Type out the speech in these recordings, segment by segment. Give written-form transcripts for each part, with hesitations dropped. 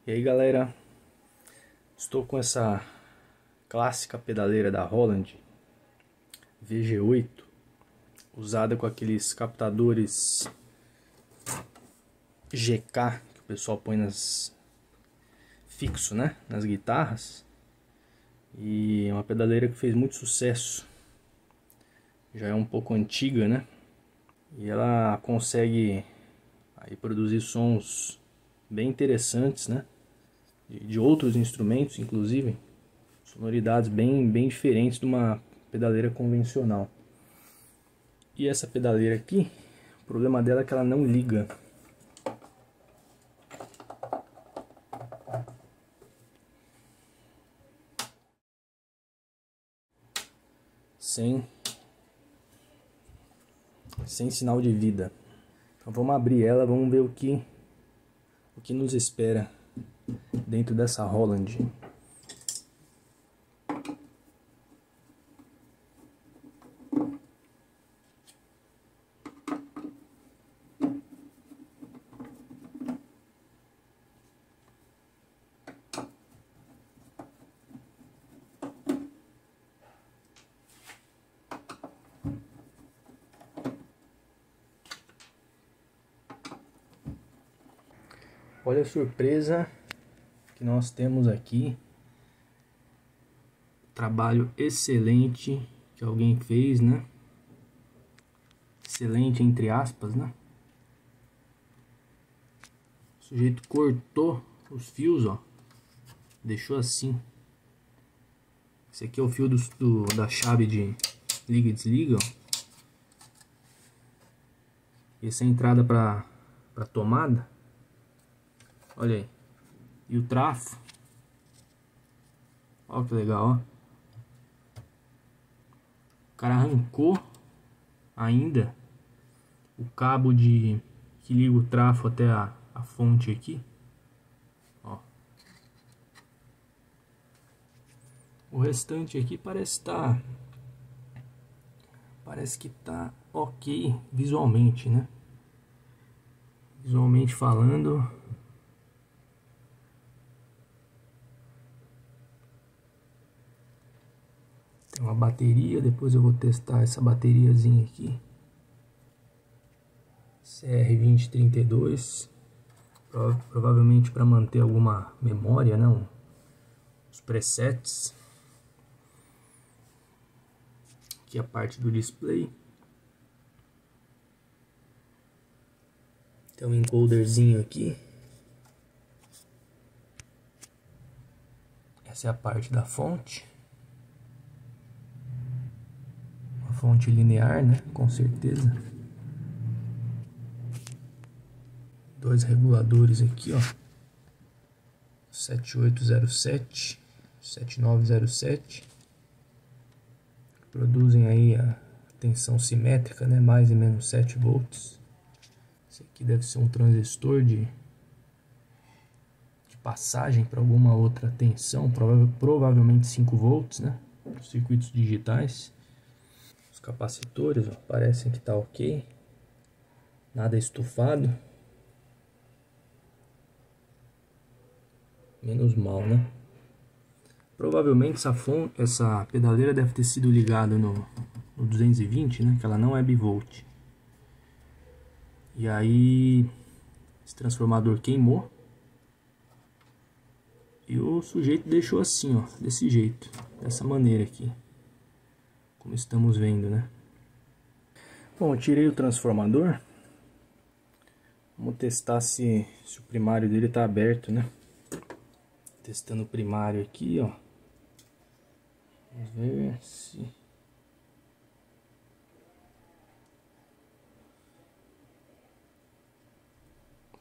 E aí galera, estou com essa clássica pedaleira da Roland VG8, usada com aqueles captadores GK que o pessoal põe fixo, né, nas guitarras. E é uma pedaleira que fez muito sucesso, já é um pouco antiga, né, e ela consegue aí produzir sons bem interessantes, né, de outros instrumentos, inclusive sonoridades bem diferentes de uma pedaleira convencional. E essa pedaleira aqui, o problema dela é que ela não liga. Sem sinal de vida. Então vamos abrir ela, vamos ver o que nos espera dentro dessa Roland. Olha a surpresa que nós temos aqui. Trabalho excelente que alguém fez, né? Excelente entre aspas, né? O sujeito cortou os fios, ó. Deixou assim. Esse aqui é o fio da chave de liga e desliga, ó. Essa é a entrada para tomada. Olha aí. E o trafo. Olha que legal, ó. O cara arrancou ainda o cabo que liga o trafo até a fonte aqui. Ó. O restante aqui parece que tá ok visualmente, né? Visualmente falando, tem uma bateria. Depois eu vou testar essa bateriazinha aqui, CR2032, provavelmente para manter alguma memória, né? Os presets. Aqui a parte do display. Tem um encoderzinho aqui. Essa é a parte da fonte. Uma fonte linear, né? Com certeza. Dois reguladores aqui, ó. 7807, 7907. Produzem aí a tensão simétrica, né? Mais e menos 7 volts. Esse aqui deve ser um transistor de passagem para alguma outra tensão, provavelmente 5 volts, né? Os circuitos digitais. Os capacitores, ó, parecem que tá ok. Nada estufado. Menos mal, né? Provavelmente essa pedaleira deve ter sido ligada no 220, né? Que ela não é bivolt. E aí esse transformador queimou. E o sujeito deixou assim, ó, desse jeito, dessa maneira aqui, como estamos vendo, né? Bom, eu tirei o transformador. Vamos testar se o primário dele tá aberto, né? Testando o primário aqui, ó. Vamos ver se...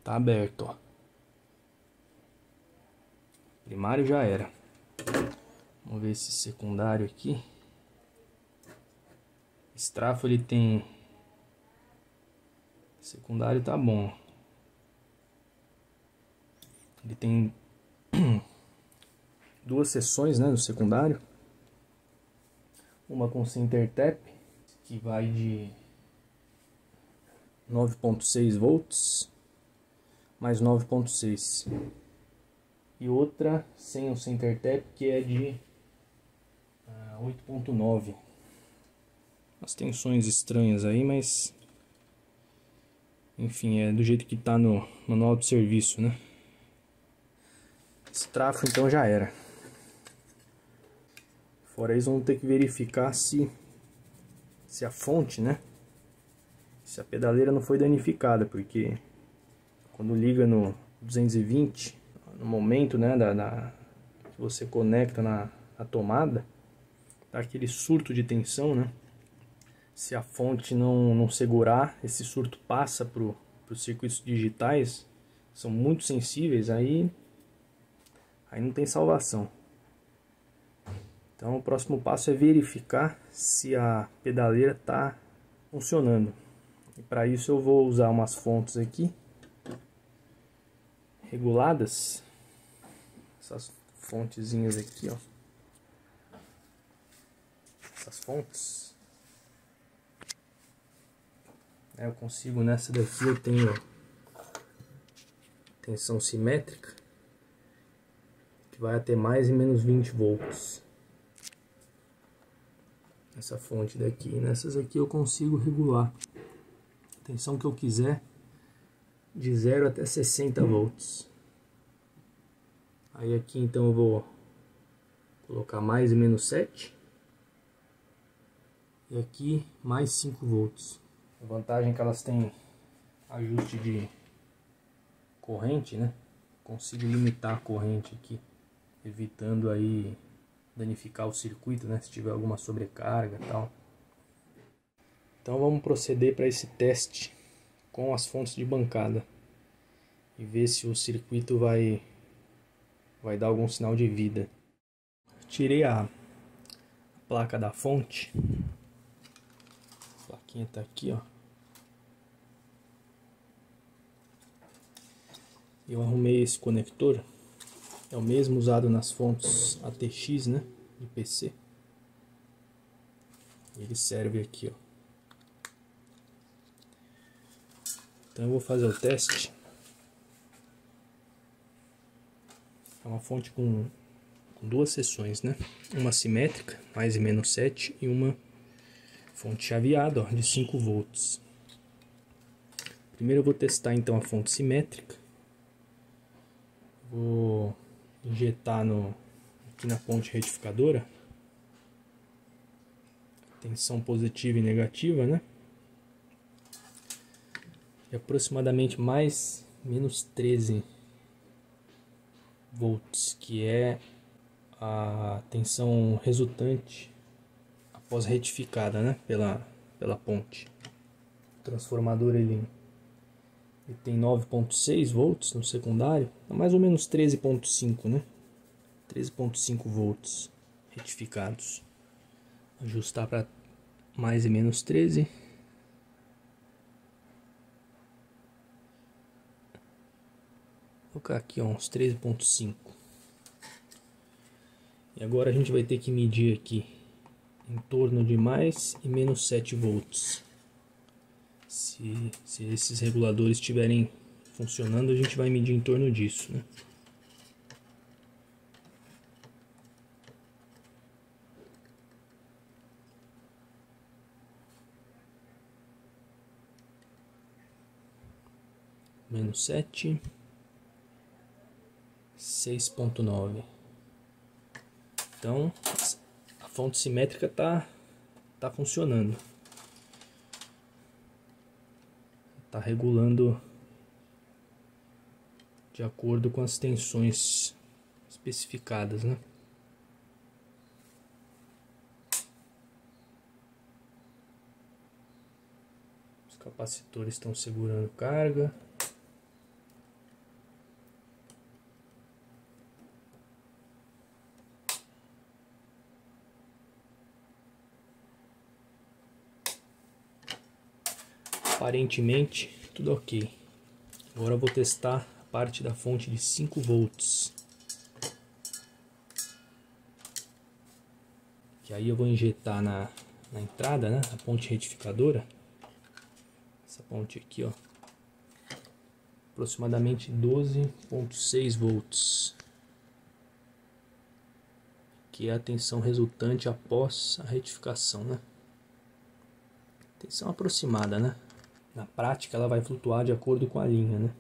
Tá aberto, ó. Primário já era. Vamos ver esse secundário aqui. Esse trafo ele tem... Secundário tá bom. Ele tem duas seções, né, no secundário. Uma com center tap, que vai de 9.6 volts mais 9.6. e outra sem o center tap, que é de 8.9. As tensões estranhas aí, mas enfim, é do jeito que tá no manual de serviço, né? Esse trafo então já era. Fora isso, vamos ter que verificar se a fonte, né? Se a pedaleira não foi danificada, porque quando liga no 220, no momento, né, que você conecta na tomada, dá aquele surto de tensão, né? Se a fonte não segurar, esse surto passa para os circuitos digitais, são muito sensíveis, aí não tem salvação. Então o próximo passo é verificar se a pedaleira está funcionando. E para isso eu vou usar umas fontes aqui, reguladas. Essas fontezinhas aqui, ó. Essas fontes. Eu consigo, nessa daqui eu tenho tensão simétrica, que vai até mais e menos 20 volts. Essa fonte daqui. Nessas aqui eu consigo regular a tensão que eu quiser, de 0 até 60 volts. Aí aqui então eu vou colocar mais e menos 7. E aqui mais 5 volts. A vantagem é que elas têm ajuste de corrente, né? Consigo limitar a corrente aqui, evitando aí danificar o circuito, né? Se tiver alguma sobrecarga e tal. Então vamos proceder para esse teste com as fontes de bancada e ver se o circuito vai dar algum sinal de vida. Tirei a placa da fonte. A plaquinha está aqui, ó. Eu arrumei esse conector. É o mesmo usado nas fontes ATX, né, de PC. Ele serve aqui, ó. Então eu vou fazer o teste. É uma fonte com duas seções, né? Uma simétrica, mais e menos 7, e uma fonte chaveada, ó, de 5 volts. Primeiro eu vou testar então a fonte simétrica. Vou injetar aqui na ponte retificadora, tensão positiva e negativa, né? De aproximadamente mais menos 13 volts, que é a tensão resultante após retificada, né? Pela ponte. O transformador ele tem 9.6 volts no secundário, é mais ou menos 13.5, né? 13.5 volts retificados. Ajustar para mais e menos 13. Vou colocar aqui, ó, uns 13.5. E agora a gente vai ter que medir aqui em torno de mais e menos 7 volts. Se esses reguladores estiverem funcionando, a gente vai medir em torno disso, né? Menos 7, 6.9. Então a fonte simétrica tá funcionando. Tá regulando de acordo com as tensões especificadas, né? Os capacitores estão segurando carga. Aparentemente tudo ok. Agora eu vou testar a parte da fonte de 5 volts. Que aí eu vou injetar na entrada, né, a ponte retificadora. Essa ponte aqui, ó. Aproximadamente 12.6 volts. que é a tensão resultante após a retificação, né? Tensão aproximada, né? Na prática ela vai flutuar de acordo com a linha, né?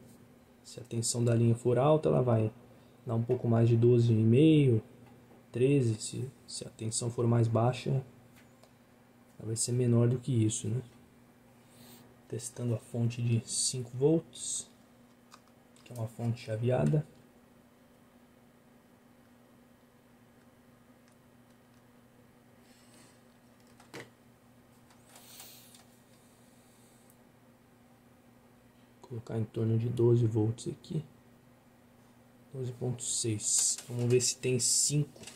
Se a tensão da linha for alta, ela vai dar um pouco mais de 12,5, 13. Se a tensão for mais baixa, ela vai ser menor do que isso, né? Testando a fonte de 5 volts, que é uma fonte chaveada. Vou colocar em torno de 12 volts aqui. 12,6. Vamos ver se tem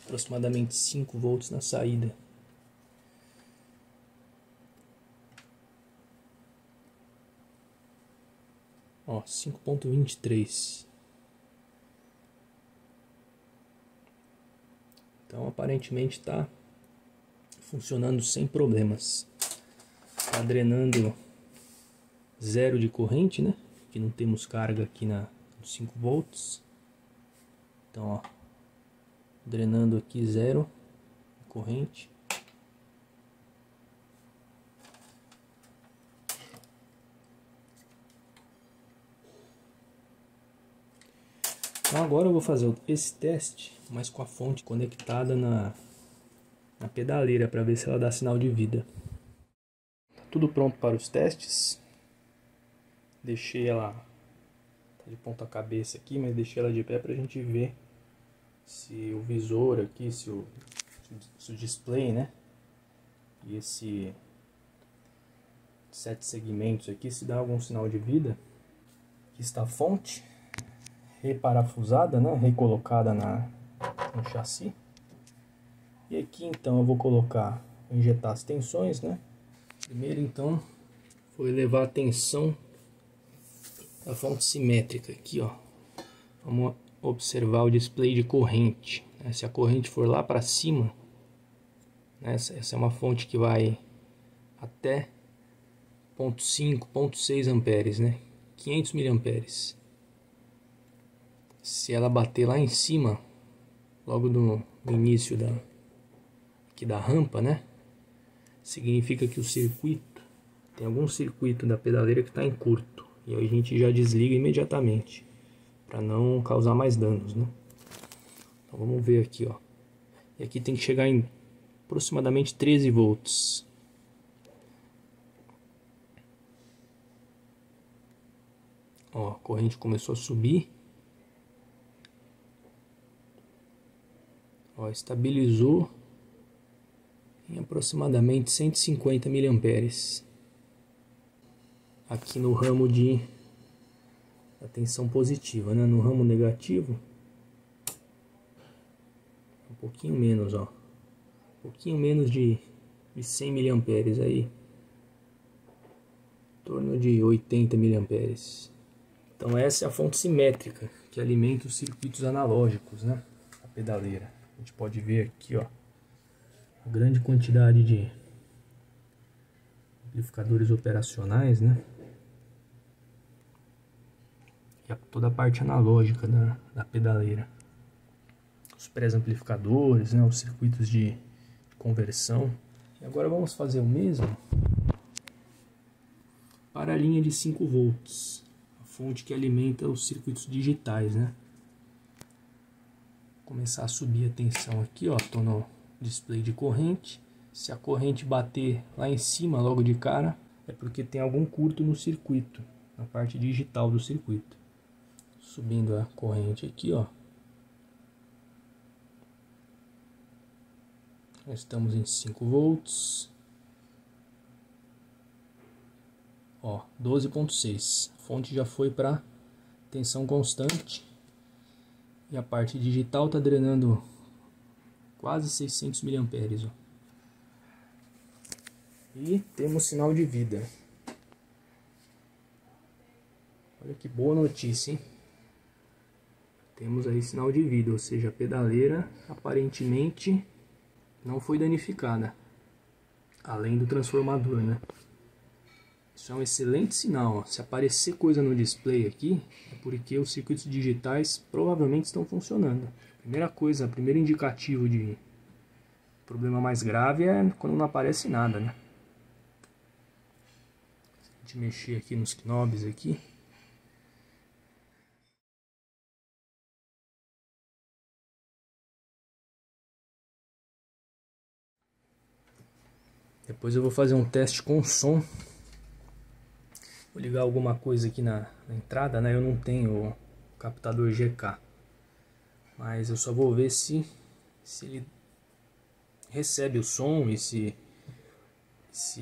aproximadamente 5 volts na saída. Ó, 5,23. Então aparentemente está funcionando sem problemas. Está drenando 0 de corrente, né? Que não temos carga aqui nos 5 volts. Então, ó, drenando aqui 0 de corrente. Então agora eu vou fazer esse teste, mas com a fonte conectada na pedaleira, para ver se ela dá sinal de vida. Tá tudo pronto para os testes. Deixei ela de ponta cabeça aqui, mas deixei ela de pé para a gente ver se o visor aqui, se o display, né? E esse 7 segmentos aqui, se dá algum sinal de vida. Aqui está a fonte, reparafusada, né? Recolocada no chassi. E aqui então eu vou injetar as tensões, né? Primeiro então, vou elevar a tensão da fonte simétrica aqui, ó. Vamos observar o display de corrente, né? Se a corrente for lá para cima, né? Essa é uma fonte que vai até 0,5, 0,6 amperes, né? 500 miliamperes. Se ela bater lá em cima, logo no início aqui da rampa, né? Significa que tem algum circuito da pedaleira que está em curto. E aí a gente já desliga imediatamente, para não causar mais danos, né? Então vamos ver aqui, ó. E aqui tem que chegar em aproximadamente 13 volts. Ó, a corrente começou a subir. Ó, estabilizou em aproximadamente 150 miliamperes. Aqui no ramo da tensão positiva, né? No ramo negativo, um pouquinho menos, ó. Um pouquinho menos de 100 miliamperes aí. Em torno de 80 miliamperes. Então essa é a fonte simétrica que alimenta os circuitos analógicos, né? A pedaleira. A gente pode ver aqui, ó, a grande quantidade de amplificadores operacionais, né? E toda a parte analógica da pedaleira. Os pré-amplificadores, né? Os circuitos de conversão. E agora vamos fazer o mesmo para a linha de 5 volts. A fonte que alimenta os circuitos digitais, né? Vou começar a subir a tensão aqui, ó. Estou no display de corrente. Se a corrente bater lá em cima logo de cara, é porque tem algum curto no circuito, na parte digital do circuito. Subindo a corrente aqui, ó. Nós estamos em 5 volts. Ó, 12,6. A fonte já foi para tensão constante. E a parte digital está drenando quase 600 miliamperes, ó. E temos sinal de vida. Olha que boa notícia, hein? Temos aí sinal de vida, ou seja, a pedaleira aparentemente não foi danificada, além do transformador, né? Isso é um excelente sinal, ó. Se aparecer coisa no display aqui, é porque os circuitos digitais provavelmente estão funcionando. Primeira coisa, primeiro indicativo de problema mais grave é quando não aparece nada, né? Se a gente mexer aqui nos knobs aqui, depois eu vou fazer um teste com som. Vou ligar alguma coisa aqui na entrada, né? Eu não tenho o captador GK, mas eu só vou ver se ele recebe o som e se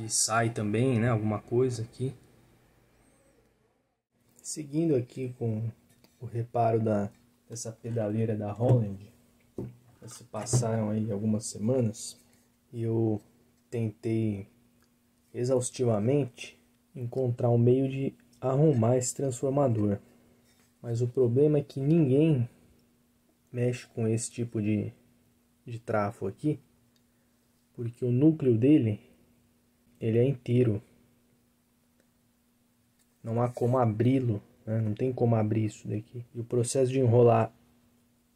sai também, né? Alguma coisa aqui. Seguindo aqui com o reparo dessa pedaleira da Holland, se passaram aí algumas semanas e eu tentei exaustivamente encontrar um meio de arrumar esse transformador, mas o problema é que ninguém mexe com esse tipo de trafo aqui, porque o núcleo dele ele é inteiro, não há como abri-lo, né? Não tem como abrir isso daqui, e o processo de enrolar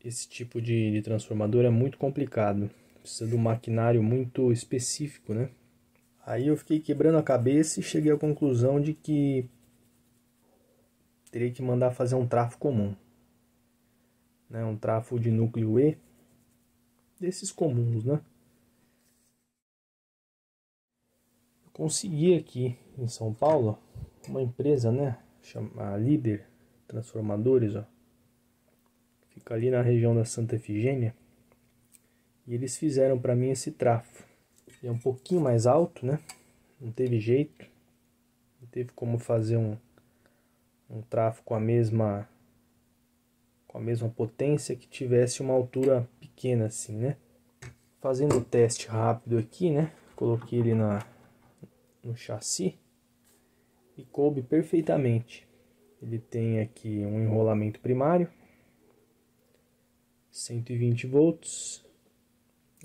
esse tipo de transformador é muito complicado, precisa de um maquinário muito específico, né? Aí eu fiquei quebrando a cabeça e cheguei à conclusão de que teria que mandar fazer um trafo comum, né? Um trafo de núcleo E, desses comuns, né? Eu consegui aqui em São Paulo uma empresa, né? Chama Líder Transformadores, ó. Fica ali na região da Santa Efigênia. E eles fizeram para mim esse trafo. Ele é um pouquinho mais alto, né? Não teve jeito. Não teve como fazer um trafo com a mesma potência que tivesse uma altura pequena assim, né? Fazendo o teste rápido aqui, né? Coloquei ele no chassi e coube perfeitamente. Ele tem aqui um enrolamento primário, 120 volts.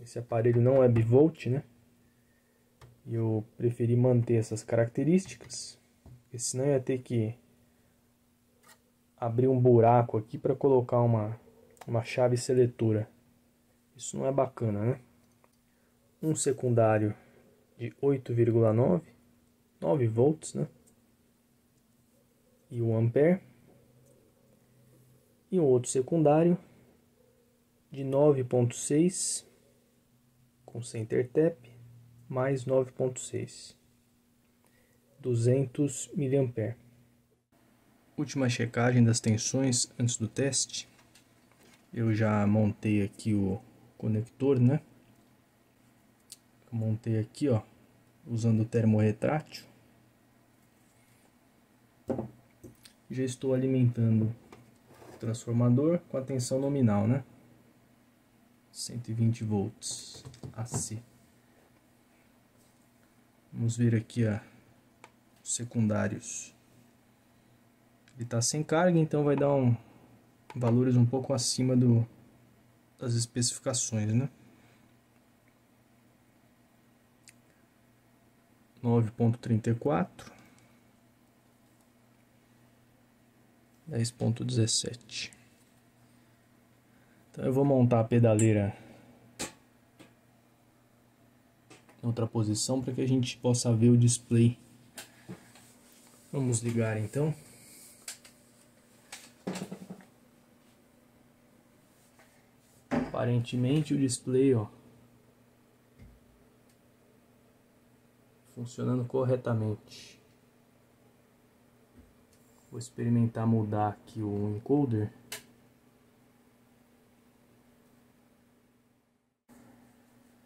Esse aparelho não é bivolt, né? E eu preferi manter essas características, porque senão eu ia ter que abrir um buraco aqui para colocar uma chave seletora. Isso não é bacana, né? Um secundário de 8,9, 9 volts, né? E 1 ampere. E um outro secundário de 9,6 com center tap mais 9,6, 200 mA. Última checagem das tensões antes do teste. Eu já montei aqui o conector, né? Eu montei aqui, ó, usando o termorretrátil. Já estou alimentando o transformador com a tensão nominal, né? 120 volts AC. Vamos ver aqui, ó, os secundários. Ele está sem carga, então vai dar valores um pouco acima das especificações, né? 9,34, 10,17. Então eu vou montar a pedaleira em outra posição para que a gente possa ver o display. Vamos ligar então. Aparentemente o display, ó, funcionando corretamente. Vou experimentar mudar aqui o encoder.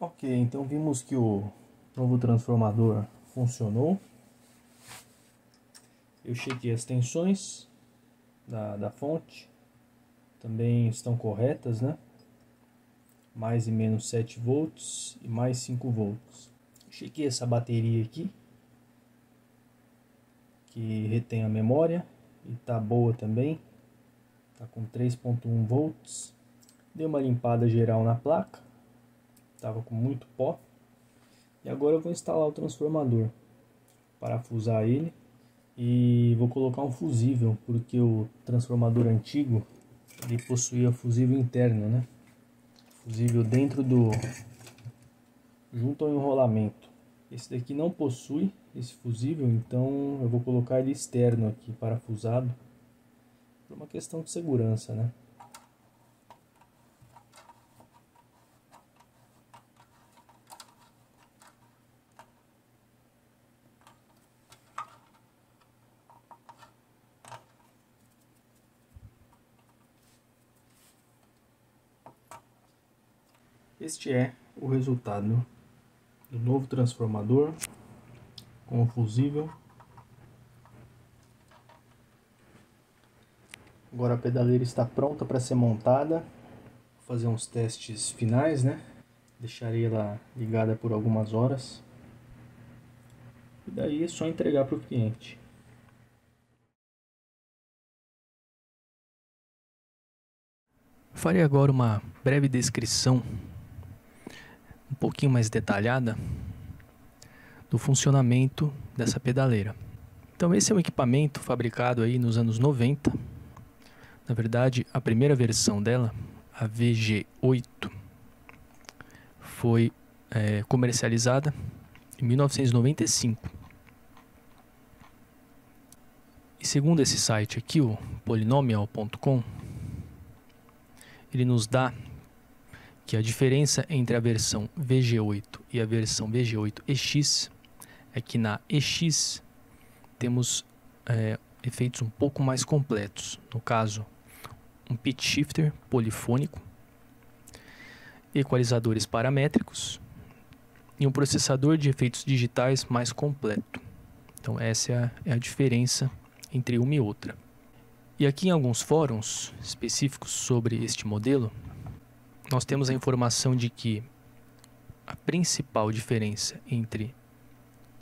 Ok, então vimos que o novo transformador funcionou. Eu chequei as tensões da fonte, também estão corretas, né? Mais e menos 7 volts e mais 5 volts. Chequei essa bateria aqui, que retém a memória, e tá boa também, tá com 3,1 volts. Dei uma limpada geral na placa, tava com muito pó. E agora eu vou instalar o transformador, parafusar ele e vou colocar um fusível, porque o transformador antigo ele possuía fusível interno, né? Fusível dentro junto ao enrolamento. Esse daqui não possui esse fusível, então eu vou colocar ele externo aqui, parafusado, por uma questão de segurança, né? Este é o resultado do novo transformador com o fusível. Agora a pedaleira está pronta para ser montada. Vou fazer uns testes finais, né? Deixarei ela ligada por algumas horas. E daí é só entregar para o cliente. Farei agora uma breve descrição um pouquinho mais detalhada do funcionamento dessa pedaleira. Então esse é um equipamento fabricado aí nos anos 90. Na verdade, a primeira versão dela, a VG8, foi comercializada em 1995. E segundo esse site aqui, o polynomial.com, ele nos dá que a diferença entre a versão VG8 e a versão VG8EX é que na EX temos efeitos um pouco mais completos. No caso, um pitch shifter polifônico, equalizadores paramétricos e um processador de efeitos digitais mais completo. Então essa é a diferença entre uma e outra. E aqui em alguns fóruns específicos sobre este modelo, nós temos a informação de que a principal diferença entre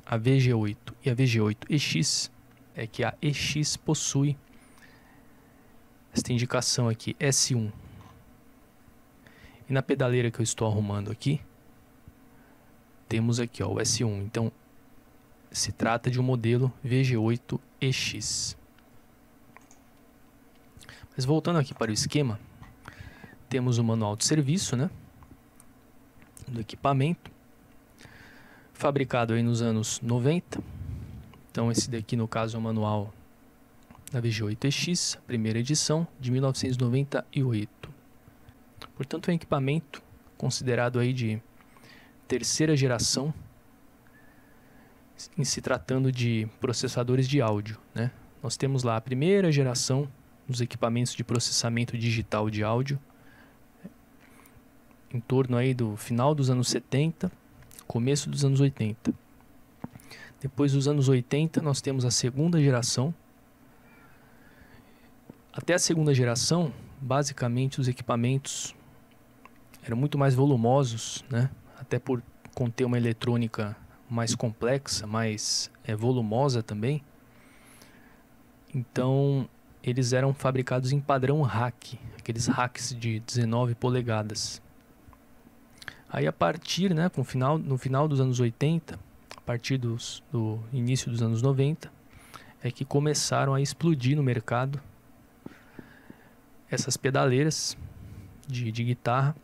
a VG8 e a VG8EX é que a EX possui esta indicação aqui, S1. E na pedaleira que eu estou arrumando aqui, temos aqui ó, o S1. Então, se trata de um modelo VG8EX. Mas voltando aqui para o esquema, temos o manual de serviço, né, do equipamento, fabricado aí nos anos 90. Então esse daqui no caso é o manual da VG8EX, a primeira edição de 1998. Portanto é um equipamento considerado aí de terceira geração em se tratando de processadores de áudio, né? Nós temos lá a primeira geração dos equipamentos de processamento digital de áudio, em torno aí do final dos anos 70, começo dos anos 80. Depois dos anos 80 nós temos a segunda geração. Até a segunda geração, basicamente os equipamentos eram muito mais volumosos, né? Até por conter uma eletrônica mais complexa, mais volumosa também. Então eles eram fabricados em padrão rack, aqueles racks de 19 polegadas. Aí a partir, né, no final dos anos 80, a partir do início dos anos 90, é que começaram a explodir no mercado essas pedaleiras de guitarra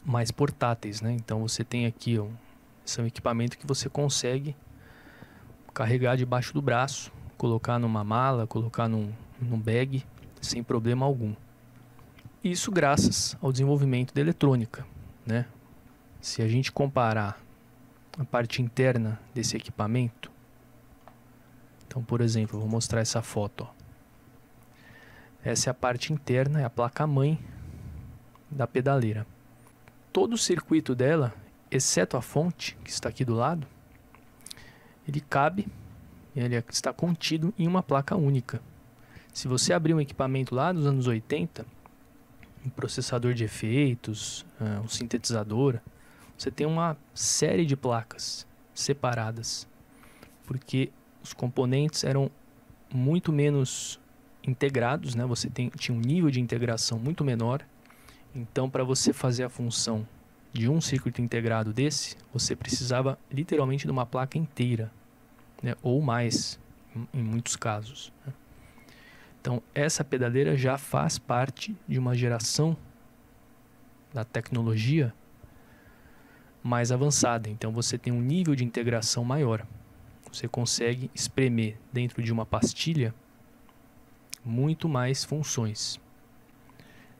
mais portáteis, né? Então você tem aqui esse é um equipamento que você consegue carregar debaixo do braço, colocar numa mala, colocar num bag, sem problema algum. Isso graças ao desenvolvimento da eletrônica, né? Se a gente comparar a parte interna desse equipamento, então, por exemplo, eu vou mostrar essa foto, ó. Essa é a parte interna, é a placa-mãe da pedaleira. Todo o circuito dela, exceto a fonte, que está aqui do lado, ele cabe, ele está contido em uma placa única. Se você abrir um equipamento lá dos anos 80, um processador de efeitos, um sintetizador, você tem uma série de placas separadas, porque os componentes eram muito menos integrados, né? Você tinha um nível de integração muito menor. Então, para você fazer a função de um circuito integrado desse, você precisava literalmente de uma placa inteira, né? Ou mais, em muitos casos, né? Então, essa pedaleira já faz parte de uma geração da tecnologia mais avançada. Então você tem um nível de integração maior. Você consegue espremer dentro de uma pastilha muito mais funções.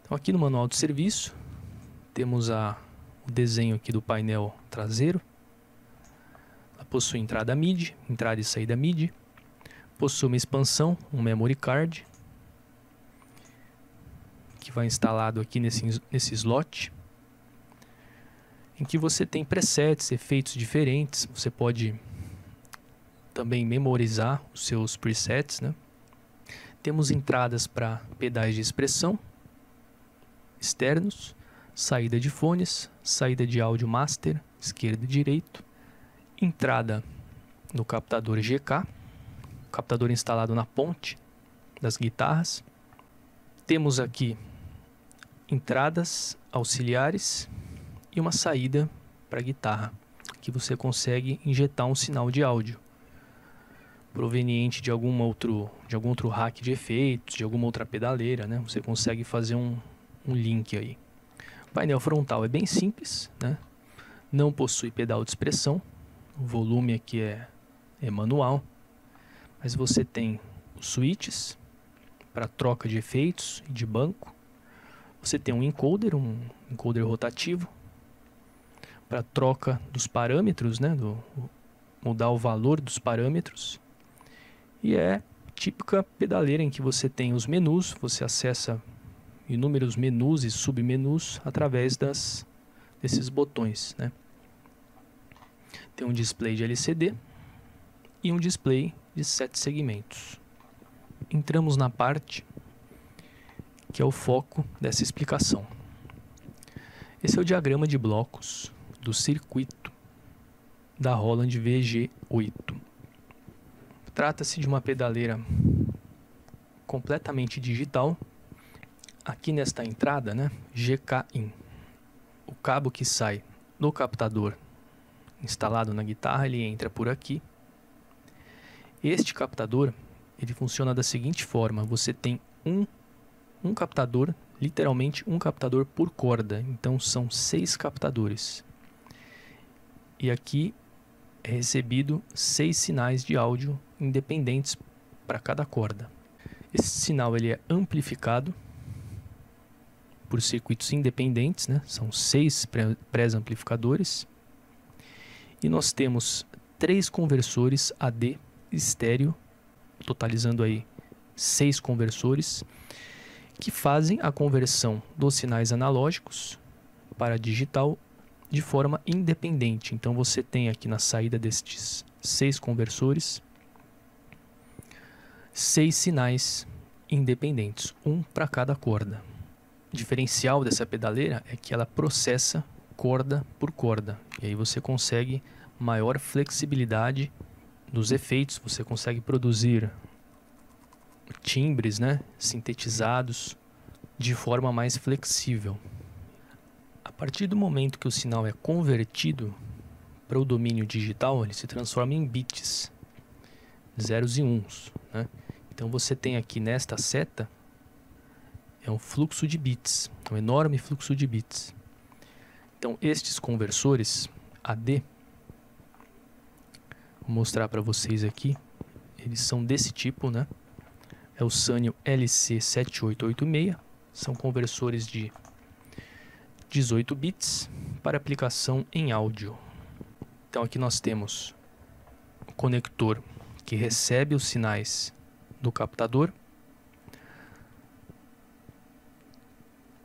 Então aqui no manual de serviço temos o desenho aqui do painel traseiro. Ela possui entrada MIDI, entrada e saída MIDI. Possui uma expansão, um memory card, que vai instalado aqui nesse slot, em que você tem presets, efeitos diferentes. Você pode também memorizar os seus presets, né? Temos entradas para pedais de expressão externos, saída de fones, saída de áudio master, esquerdo e direito, entrada no captador GK, captador instalado na ponte das guitarras. Temos aqui entradas auxiliares e uma saída para guitarra, que você consegue injetar um sinal de áudio proveniente de algum outro rack de efeitos, de alguma outra pedaleira, né? Você consegue fazer um link aí. O painel frontal é bem simples, né? Não possui pedal de expressão. O volume aqui é manual, mas você tem os switches para troca de efeitos e de banco. Você tem um encoder rotativo para troca dos parâmetros, né? Mudar o valor dos parâmetros. E é típica pedaleira em que você tem os menus, você acessa inúmeros menus e submenus através desses botões, né? Tem um display de LCD e um display de 7 segmentos. Entramos na parte que é o foco dessa explicação. Esse é o diagrama de blocos do circuito da Roland VG8. Trata-se de uma pedaleira completamente digital. Aqui nesta entrada, né, GK-in, o cabo que sai do captador instalado na guitarra, ele entra por aqui. Este captador, ele funciona da seguinte forma: você tem um captador, literalmente um captador por corda, então são 6 captadores. E aqui é recebido 6 sinais de áudio independentes para cada corda. Esse sinal ele é amplificado por circuitos independentes, né? São 6 pré-amplificadores. E nós temos 3 conversores AD estéreo, totalizando aí 6 conversores, que fazem a conversão dos sinais analógicos para digital de forma independente. Então você tem aqui na saída destes 6 conversores 6 sinais independentes, um para cada corda. O diferencial dessa pedaleira é que ela processa corda por corda, e aí você consegue maior flexibilidade nos efeitos, você consegue produzir timbres, né, sintetizados de forma mais flexível. A partir do momento que o sinal é convertido para o domínio digital, ele se transforma em bits, zeros e uns, né? Então você tem aqui nesta seta é um fluxo de bits, um enorme fluxo de bits. Então estes conversores AD, vou mostrar para vocês aqui, eles são desse tipo, né? É o Sanyo LC7886, são conversores de 18 bits para aplicação em áudio. Então aqui nós temos o conector que recebe os sinais do captador.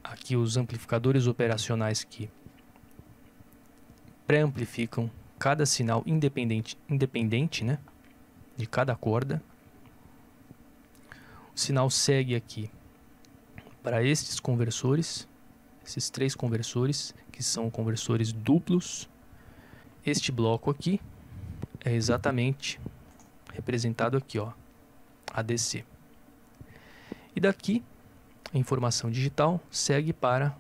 Aqui os amplificadores operacionais que pré-amplificam cada sinal independente, né, de cada corda. O sinal segue aqui para estes conversores, esses 3 conversores, que são conversores duplos. Este bloco aqui é exatamente representado aqui, ó, ADC. E daqui a informação digital segue para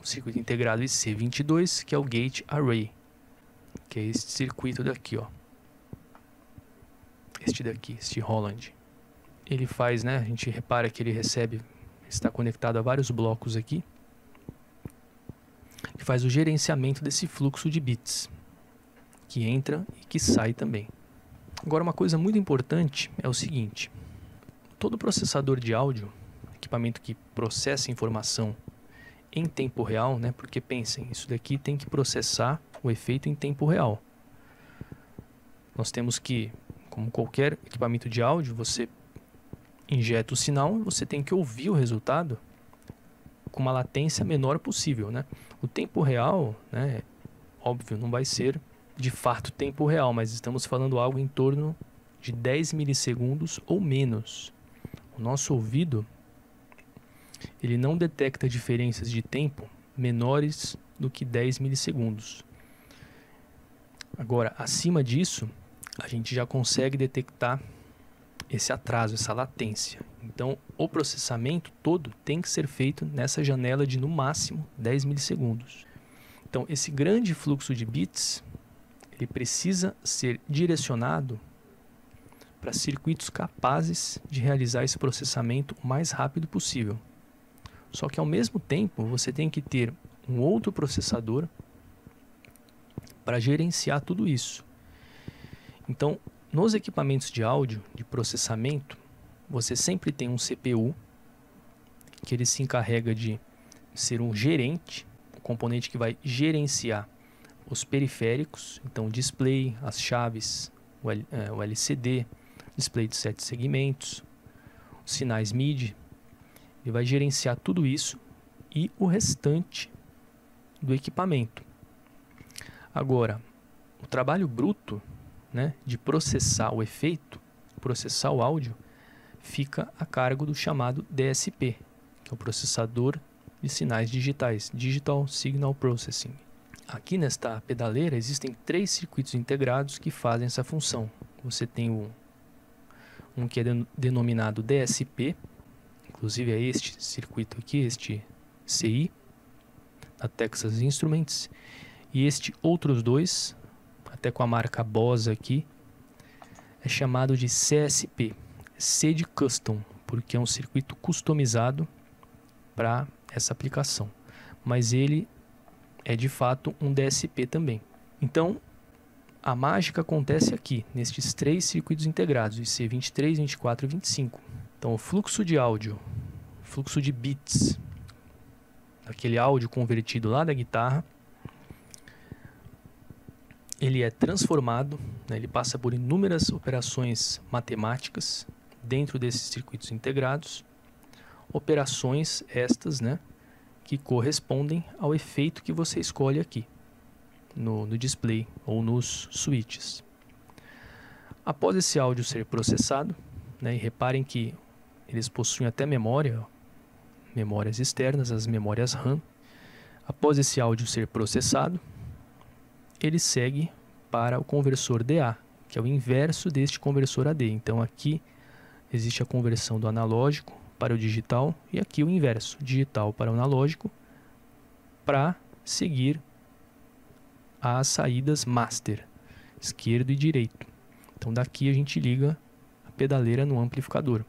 o circuito integrado IC22, que é o Gate Array, que é este circuito daqui, ó. Este Roland. Ele faz, né, a gente repara que ele está conectado a vários blocos aqui. que faz o gerenciamento desse fluxo de bits, que entra e que sai também. Agora, uma coisa muito importante é o seguinte: todo processador de áudio, equipamento que processa informação em tempo real, né? Porque pensem, isso daqui tem que processar o efeito em tempo real. Nós temos que, como qualquer equipamento de áudio, você injeta o sinal e você tem que ouvir o resultado com uma latência menor possível, né? O tempo real, né, óbvio, não vai ser de fato tempo real, mas estamos falando algo em torno de 10 milissegundos ou menos. O nosso ouvido, ele não detecta diferenças de tempo menores do que 10 milissegundos. Agora, acima disso, a gente já consegue detectar esse atraso, essa latência. Então, o processamento todo tem que ser feito nessa janela de, no máximo, 10 milissegundos. Então, esse grande fluxo de bits, ele precisa ser direcionado para circuitos capazes de realizar esse processamento o mais rápido possível. Só que, ao mesmo tempo, você tem que ter um outro processador para gerenciar tudo isso. Então, nos equipamentos de áudio, de processamento, você sempre tem um CPU, que ele se encarrega de ser um gerente, um componente que vai gerenciar os periféricos, então o display, as chaves, o LCD, display de 7 segmentos, os sinais MIDI. Ele vai gerenciar tudo isso e o restante do equipamento. Agora, o trabalho bruto, né, de processar o efeito, processar o áudio, fica a cargo do chamado DSP, que é o processador de sinais digitais, Digital Signal Processing. Aqui nesta pedaleira existem 3 circuitos integrados que fazem essa função. Você tem um que é denominado DSP, inclusive é este circuito aqui, este CI, da Texas Instruments, e outros 2, até com a marca Boss aqui, é chamado de CSP, C de Custom, porque é um circuito customizado para essa aplicação. Mas ele é de fato um DSP também. Então, a mágica acontece aqui, nestes 3 circuitos integrados, IC23, 24 e 25. Então, o fluxo de áudio, fluxo de bits, aquele áudio convertido lá da guitarra, ele é transformado, né, ele passa por inúmeras operações matemáticas dentro desses circuitos integrados, operações estas, né, que correspondem ao efeito que você escolhe aqui no display ou nos switches. Após esse áudio ser processado, né, e reparem que eles possuem até memórias externas, as memórias RAM. Após esse áudio ser processado, ele segue para o conversor DA, que é o inverso deste conversor AD. Então aqui existe a conversão do analógico para o digital e aqui o inverso, digital para o analógico, para seguir as saídas master, esquerdo e direito. Então daqui a gente liga a pedaleira no amplificador.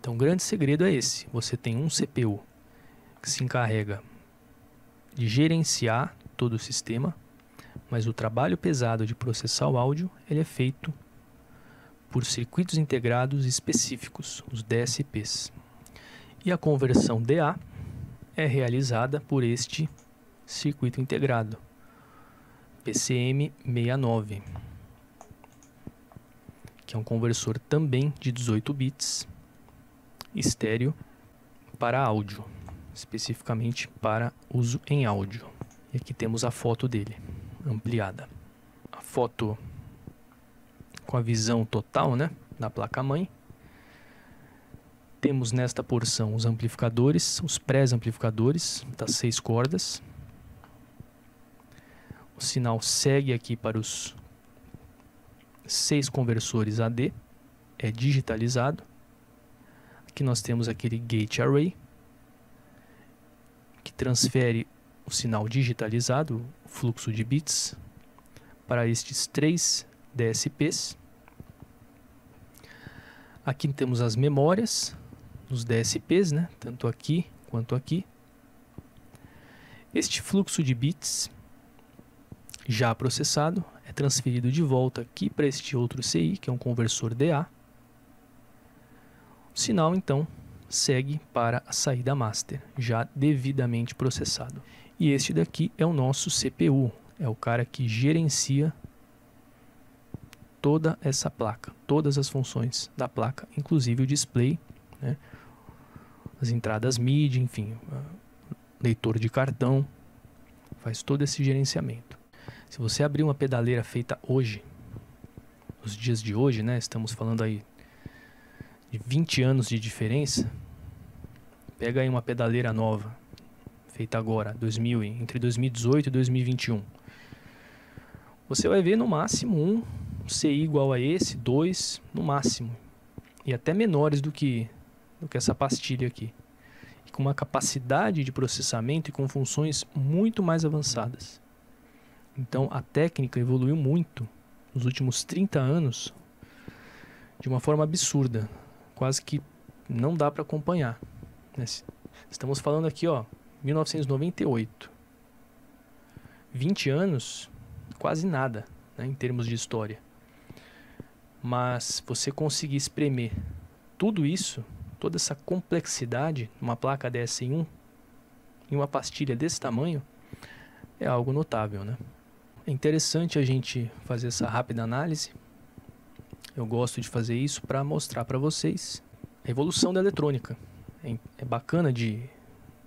Então o grande segredo é esse: você tem um CPU que se encarrega de gerenciar todo o sistema, mas o trabalho pesado de processar o áudio ele é feito por circuitos integrados específicos, os DSPs. E a conversão DA é realizada por este circuito integrado, PCM69, que é um conversor também de 18 bits, estéreo para áudio, especificamente para uso em áudio. E aqui temos a foto dele, ampliada. A foto com a visão total, né, da placa-mãe. Temos nesta porção os amplificadores, os pré-amplificadores das 6 cordas. O sinal segue aqui para os 6 conversores AD, é digitalizado. Aqui nós temos aquele gate array, que transfere o sinal digitalizado, o fluxo de bits, para estes 3 DSPs. Aqui temos as memórias dos DSPs, né? Tanto aqui quanto aqui. Este fluxo de bits já processado é transferido de volta aqui para este outro CI, que é um conversor DA. O sinal então segue para a saída master, já devidamente processado. E este daqui é o nosso CPU, é o cara que gerencia toda essa placa, todas as funções da placa, inclusive o display, né? As entradas MIDI, enfim, leitor de cartão, faz todo esse gerenciamento. Se você abrir uma pedaleira feita hoje, nos dias de hoje, né, estamos falando aí de 20 anos de diferença, pega aí uma pedaleira nova, feita agora, entre 2018 e 2021, você vai ver no máximo um CI igual a esse, 2 no máximo, e até menores do que essa pastilha aqui, e com uma capacidade de processamento e com funções muito mais avançadas. Então a técnica evoluiu muito nos últimos 30 anos de uma forma absurda, quase que não dá para acompanhar. Estamos falando aqui, ó, 1998. 20 anos, quase nada, né, em termos de história. Mas você conseguir espremer tudo isso, toda essa complexidade numa placa DSi-1, em uma pastilha desse tamanho, é algo notável, né? É interessante a gente fazer essa rápida análise. Eu gosto de fazer isso para mostrar para vocês a evolução da eletrônica. É bacana de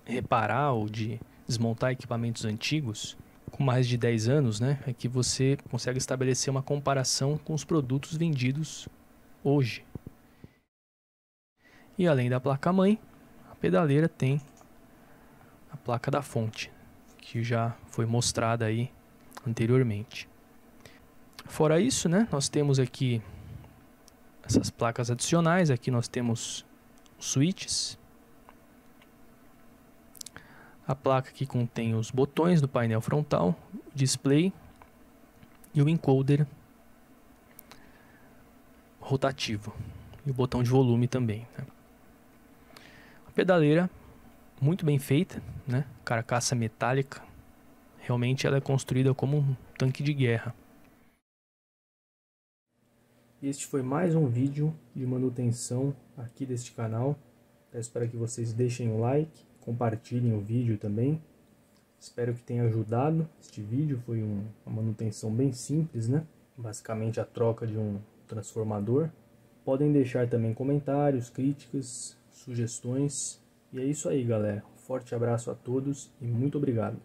reparar ou de desmontar equipamentos antigos com mais de 10 anos, né? É que você consegue estabelecer uma comparação com os produtos vendidos hoje. E além da placa-mãe, a pedaleira tem a placa da fonte, que já foi mostrada aí anteriormente. Fora isso, né, nós temos aqui essas placas adicionais. Aqui nós temos os switches, a placa que contém os botões do painel frontal, o display e o encoder rotativo e o botão de volume também, né? A pedaleira muito bem feita, né? Carcaça metálica, realmente ela é construída como um tanque de guerra. Este foi mais um vídeo de manutenção aqui deste canal. Eu espero que vocês deixem o like, compartilhem o vídeo também. Espero que tenha ajudado. Este vídeo foi uma manutenção bem simples, né? Basicamente a troca de um transformador. Podem deixar também comentários, críticas, sugestões. E é isso aí, galera. Um forte abraço a todos e muito obrigado.